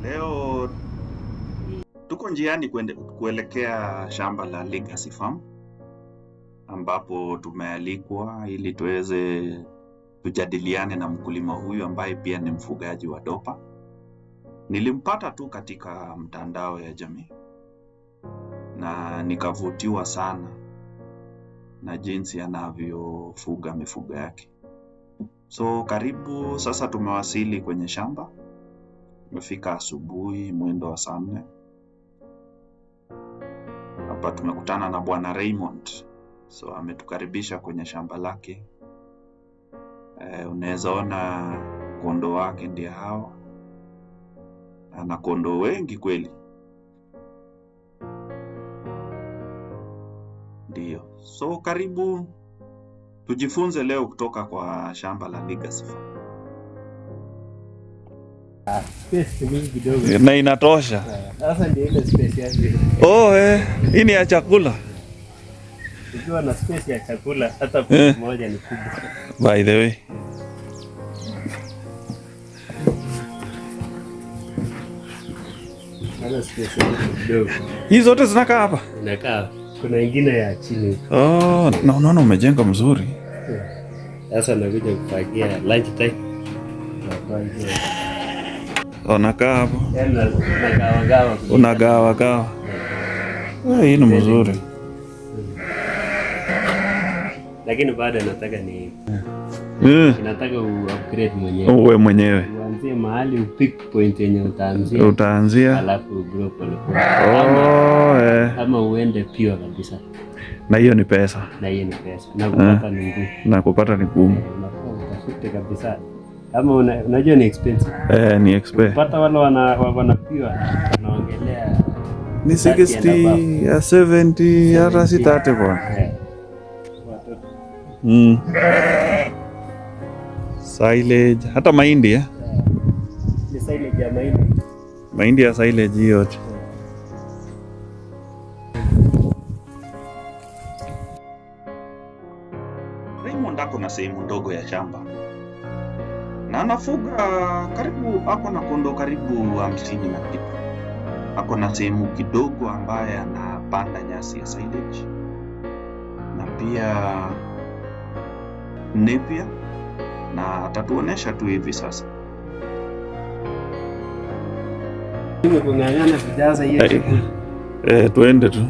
Leo tuko njiani kuelekea shamba la Legacy Farm ambapo tumealikwa ili tuweze tujadiliane na mkulima huyu ambaye pia ni mfugaji wa dopa. Nilimpata tu katika mtandao ya jamii na nikavutiwa sana na jinsi anavyofuga mifugo yake. So karibu sasa, tumewasili kwenye shamba. Tumefika asubuhi mwendo wa saa 4. Hapa tumekutana na Bwana Raymond. So ametukaribisha kwenye shamba lake. Unaweza ona kondoo wake ndio hao. Ana kondoo wengi kweli. Ndio. So karibu tujifunze leo kutoka kwa shamba la Legacy Farm. Na inatosha. Sasa ndio ile space yake. Hii ni ya chakula. Ukiwa na space ya chakula hata moja ni kubwa. By the way. Hata space kidogo. Hizo zote zinakaa hapa? Inakaa. Kuna nyingine ya chini. Na unaona umejenga mzuri. Sasa nakuja kufagia lunch time. Unakaa hapo. Unagawa. Unagawa. Hii ni mzuri. Lakini bado nataka nataka upgrade mwenyewe. Uwe mwenyewe. Uanzie mahali upick point yenye utaanzia. Alafu grow pole. Ama uende pure kabisa. Na hiyo ni pesa. Na kupata ni ngumu. Unafute kabisa. Kama unajua ni expensive. Ni expensive. Pata wale wana pure wanaongelea ni 60 ya 70 hata 30 bwana. Silage hata mahindi ni silage ya mahindi. Mahindi ya silage yote. Raymond ako na sehemu ndogo ya shamba na anafuga ako na kondoo karibu 50 na kitu. Ako na sehemu kidogo ambaye anapanda nyasi ya silage na pia nepia, na atatuonesha tu hivi sasa. Kung'ang'ana kujaza hiyo chakula. Tuende tu.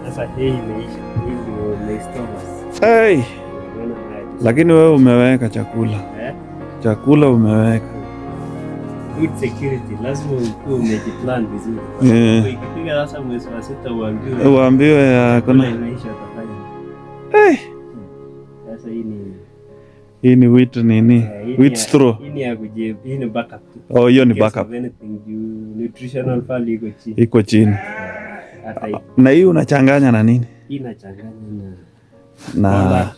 Sasa hii imeisha. Hii ndio leftovers. Hey! Lakini wewe umeweka chakula. Chakula umeweka. Food security lazima ukue umejiplan vizuri. Ukipiga sasa mwezi wa 6 uambiwe kuna imeisha utafanya. Sasa hii ni wheat nini? Wheat straw. Hii ni backup. Hiyo ni backup. Nutritional value iko chini. Na hii unachanganya na nini? Hii nachanganya na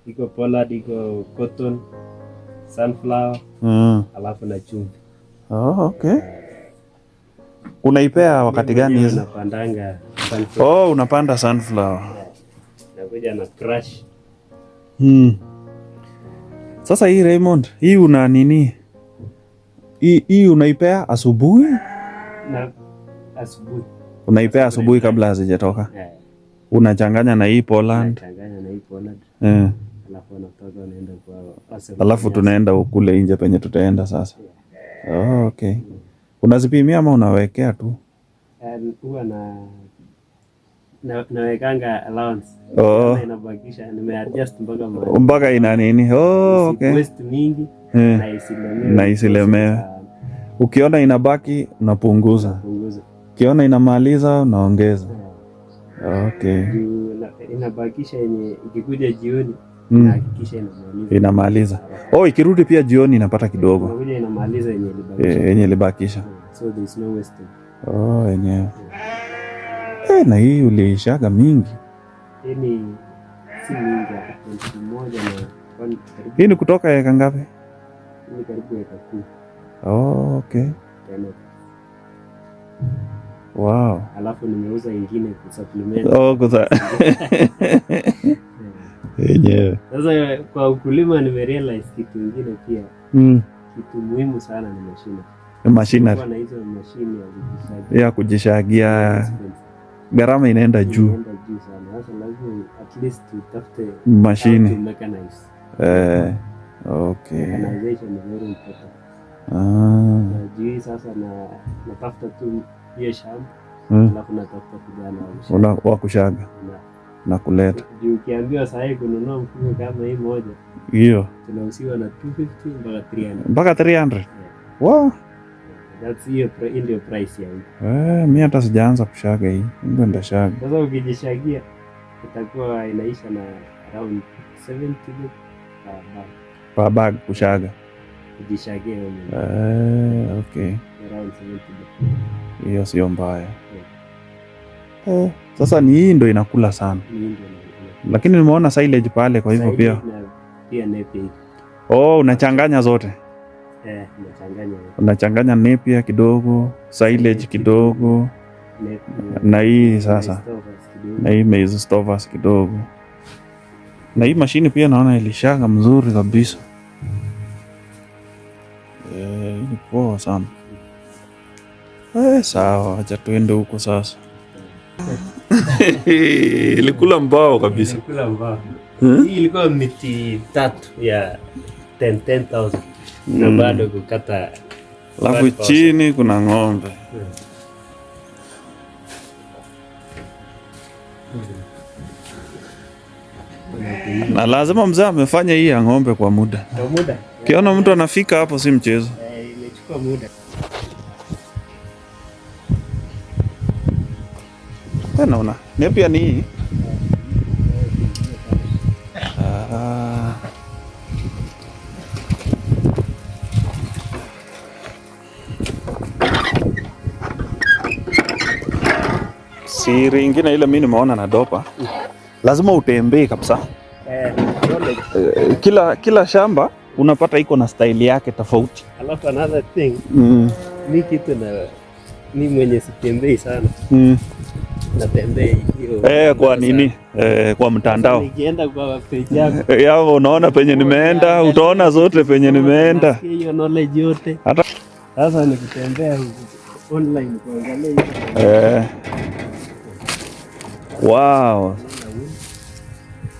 iko pollard, iko cotton, sunflower, alafu na chumvi. Okay. Unaipea wakati gani hizo? Unapandanga sunflower. Unapanda sunflower. Nakuja na crush. Sasa hii Raymond, hii una nini? Hii unaipea asubuhi? Asubuhi. Unaipea asubuhi kabla hazijatoka? Unachanganya na hii Poland. Alafu tunaenda ukule nje penye tutaenda sasa. Okay. Unazipimia ama unawekea tu? Huwa nawekanga allowance. Inabakisha nimeadjust mpaka ina nini? Okay. Waste mingi na isilemewe. Ukiona inabaki unapunguza. Ukiona inamaliza unaongeza. Okay. Inabakisha yenye ikikuja jioni hakikisha inamaliza. Ikirudi pia jioni inapata kidogo. Inakuja inamaliza yenye ilibakisha. So there is no wasting. Yenyewe. Na hii uliishaga mingi. Hii si mingi, moja na hii ni kutoka eka ngapi? Hii karibu eka 10. Okay. Wow. Alafu nimeuza ingine kusupplement. Yenyewe. Sasa kwa ukulima nimerealize kitu ingine pia. Kitu muhimu sana ni mashine. Kwa na hizo mashine ya kujishagia. Gharama inaenda juu. Inaenda juu sana. Sasa lazima at least utafute mashine. To mechanize. Okay. Mechanization is very important. Juu sasa natafuta tu hiyo shamba. Alafu natafuta kijana wa kushaga. Na kuleta. Juu ukiambiwa saa hii kununua mfugo kama hii moja. Hiyo. Tunahusiwa na 250 mpaka 300. Mpaka 300. Yeah. Wow. That's hiyo ndio price ya hii. Mimi hata sijaanza kushaga hii. Ndio ndashaga. Sasa ukijishagia itakuwa inaisha na around 70 per bag kushaga. Kujishagia wewe. Okay. Around 70. Hiyo sio mbaya. Sasa ni hii ndio inakula sana. Lakini nimeona silage pale kwa hivyo pia. Pia napier. Unachanganya zote. Unachanganya. Unachanganya napier kidogo, silage kidogo. Na hii sasa. Na hii maize stovers kidogo. Na hii mashini pia naona ilishaga mzuri kabisa. Ni poa sana. Sawa, acha tuende huko sasa. Ilikula mbao kabisa. Ilikula mbao. Hii ilikuwa miti 3 ya 10,000. Na bado kukata. Alafu chini kuna ng'ombe. Na lazima mzee amefanya hii ya ng'ombe kwa muda. Kwa muda. Kiona mtu anafika hapo si mchezo. Imechukua muda. Naona. Napier ni hii. Siri ingine ile mimi nimeona na dopa. Lazima utembee kabisa. Kila shamba unapata iko na style yake tofauti. Alafu another thing. Ni kitu na ni mwenye sitembei sana. Natembea hiyo. Kwa nini? Kwa mtandao. Nikienda kwa page yako. Yao unaona penye nimeenda, utaona zote penye nimeenda. Hiyo knowledge yote. Hata sasa nikitembea online kuangalia. Wow.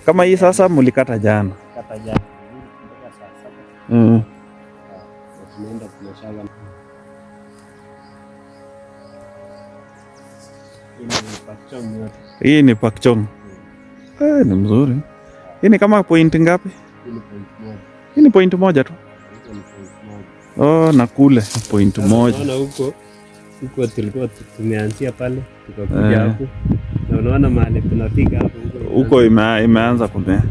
Kama hii sasa mlikata jana. Kata jana. Mpaka saa 7. Tunaenda tunashaga. Hii ni pakchong. Ni mzuri. Hii ni kama point ngapi? Hii ni point moja tu. Na kule point moja. Unaona huko tulikuwa tumeanzia pale tukakuja hapo. Na unaona mahali tunafika hapo huko imeanza kumea.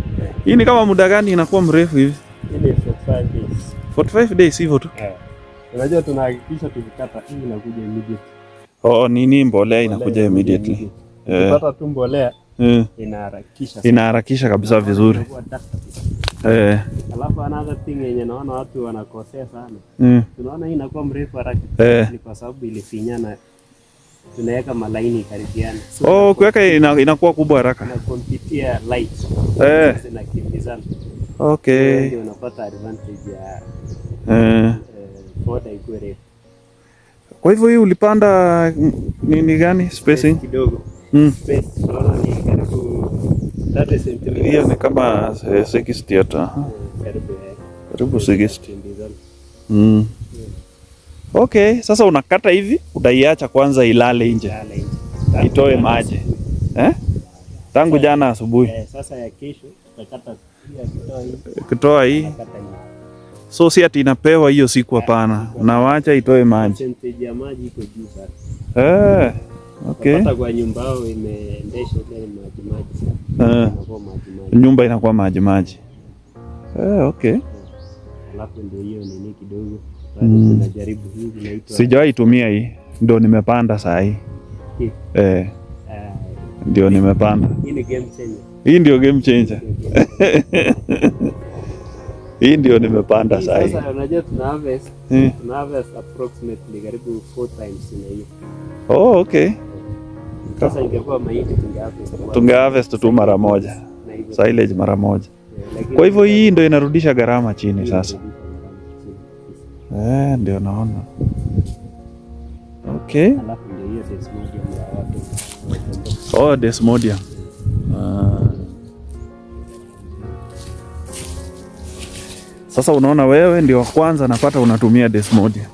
Hii ni kama muda gani inakuwa mrefu hivi? Hii ni 45 days. 45 days hivyo tu. Unajua tunahakikisha tukikata hii inakuja immediate. Nini mbolea inakuja immediately. Ukipata tu mbolea inaharakisha. Inaharakisha kabisa vizuri. Alafu another thing yenye naona watu wanakosea sana. Tunaona hii inakuwa mrefu haraka. Ni kwa sababu ilifinyana. Tunaweka malaini karibiana. Kuweka inakuwa kubwa haraka. Na competia light. Zinakimbizana. Okay. Ndio unapata advantage ya boda ikuwe refu. Kwa hivyo hii ulipanda nini gani spacing? Kidogo. Space naona ni karibu 30 cm. Hiyo ni kama 60 hata. Karibu 60. Okay, sasa unakata hivi, utaiacha kwanza ilale nje. Itoe maji. Tangu jana asubuhi. Sasa ya kesho tutakata kutoa hii. So si ati inapewa hiyo siku hapana. Unawaacha itoe maji. Percentage ya maji iko juu sana. Okay. Hata kwa nyumba yao imeendesha ile maji sana. Nyumba inakuwa maji. Okay. Alafu ndio hiyo nini kidogo. Tunajaribu hivi inaitwa. Sijawahi tumia hii. Ndio nimepanda saa hii. Ndio nimepanda. Hii ni game changer. Hii ndio game changer. Hii ndio nimepanda Hii sahi. sasa unajua tuna harvest approximately karibu 4 times in a year. Oh, okay. Sasa ingekuwa mahindi Tunge harvest tu mara moja. na hivyo. Silage mara moja. Lakini Kwa hivyo hii ndio inarudisha gharama chini sasa. Ndio naona. Okay. Alafu ndio hiyo desmodium ya watu. Oh, desmodium. Sasa unaona wewe ndio wa kwanza napata unatumia desmodium.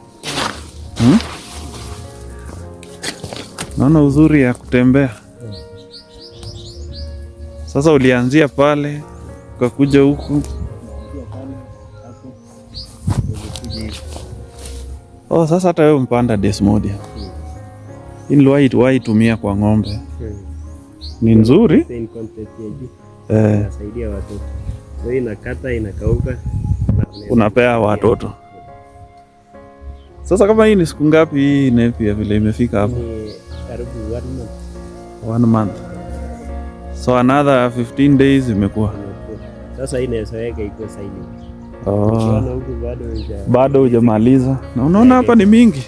Naona uzuri ya kutembea. Sasa ulianzia pale ukakuja huku. Oh, sasa hata wewe mpanda desmodium. Hii niliwahi tumia kwa ng'ombe. Ni nzuri. Inasaidia watoto. Kwa hiyo inakata, inakauka. Unapea watoto. Sasa kama hii ni siku ngapi hii Napier vile imefika hapo? Ni karibu 1 month. 1 month. So another 15 days imekuwa. Sasa hii inaweka iko silent. Oh. Huku Bado hujamaliza. Na unaona hapa ni mingi.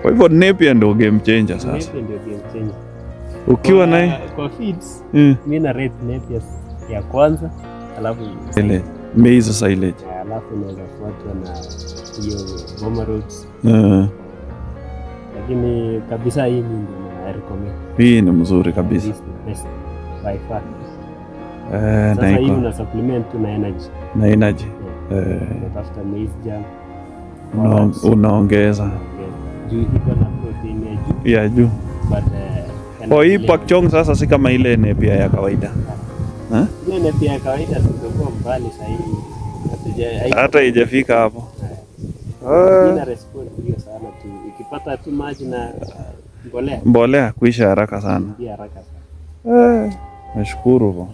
Kwa hivyo Napier ndio game changer sasa. Napier ndio game changer. Ukiwa naye kwa feeds, mimi na rate Napier ya kwanza, alafu ile maize silage. Alafu naweza fuatwa na hiyo Boma Rhodes. Lakini kabisa hii mimi ndio na recommend. Hii ni mzuri kabisa. Best by far. Na hii una supplement tu na energy. Na energy. Unatafuta maize jam. Unaongeza. Juu iko na protein ya juu. Ya juu. But hii Pak Chong sasa si kama ile Napier ya kawaida. Ile Napier ya kawaida tungekuwa mbali sasa hivi. Hata haijafika hapo. Ina respond hiyo sana tu. Ikipata tu maji na mbolea kuisha haraka sana. Haraka sana. Nashukuru.